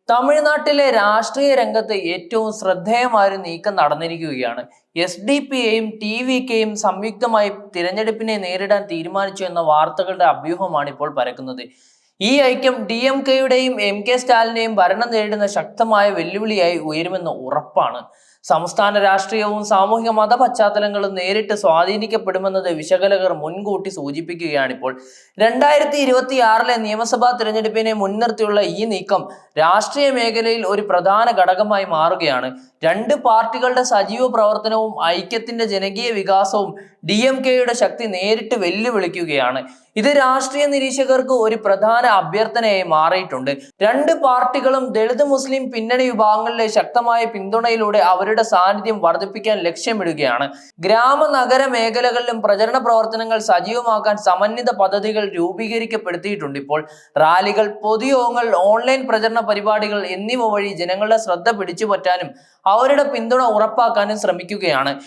തമിഴ്നാട്ടിലെ രാഷ്ട്രീയ രംഗത്ത് ഏറ്റവും ശ്രദ്ധേയമായ ഒരു നീക്കം നടന്നിരിക്കുകയാണ്. SDP-യെയും TV-ക്കെയും സംയുക്തമായി തിരഞ്ഞെടുപ്പിനെ നേരിടാൻ തീരുമാനിച്ചു എന്ന വാർത്തകളുടെ അഭ്യൂഹമാണ് ഇപ്പോൾ പരക്കുന്നത്. ഈ ഐക്യം DMK-യുടെയും MK സ്റ്റാലിനെയും ഭരണം നേരിടുന്ന ശക്തമായ വെല്ലുവിളിയായി ഉയരുമെന്ന് ഉറപ്പാണ്. സംസ്ഥാന രാഷ്ട്രീയവും സാമൂഹിക മത പശ്ചാത്തലങ്ങളും നേരിട്ട് സ്വാധീനിക്കപ്പെടുമെന്നത് വിശകലകർ മുൻകൂട്ടി സൂചിപ്പിക്കുകയാണിപ്പോൾ. 2026 നിയമസഭാ തിരഞ്ഞെടുപ്പിനെ മുൻനിർത്തിയുള്ള ഈ നീക്കം രാഷ്ട്രീയ മേഖലയിൽ ഒരു പ്രധാന ഘടകമായി മാറുകയാണ്. രണ്ട് പാർട്ടികളുടെ സജീവ പ്രവർത്തനവും ഐക്യത്തിന്റെ ജനകീയ വികാസവും DMK-യുടെ ശക്തി നേരിട്ട് വെല്ലുവിളിക്കുകയാണ്. ഇത് രാഷ്ട്രീയ നിരീക്ഷകർക്ക് ഒരു പ്രധാന അഭ്യർത്ഥനയായി മാറിയിട്ടുണ്ട്. രണ്ട് പാർട്ടികളും ദളിത് മുസ്ലിം പിന്നണി വിഭാഗങ്ങളിലെ ശക്തമായ പിന്തുണയിലൂടെ അവരുടെ സാന്നിധ്യം വർദ്ധിപ്പിക്കാൻ ലക്ഷ്യമിടുകയാണ്. ഗ്രാമ നഗര മേഖലകളിലും പ്രചരണ പ്രവർത്തനങ്ങൾ സജീവമാക്കാൻ സമന്വിത പദ്ധതികൾ രൂപീകരിക്കപ്പെടുത്തിയിട്ടുണ്ട്. ഇപ്പോൾ റാലികൾ, പൊതുയോഗങ്ങൾ, ഓൺലൈൻ പ്രചരണ പരിപാടികൾ എന്നിവ വഴി ജനങ്ങളുടെ ശ്രദ്ധ പിടിച്ചുപറ്റാനും അവരുടെ പിന്തുണ ഉറപ്പാക്കാനും ശ്രമിക്കുകയാണ്.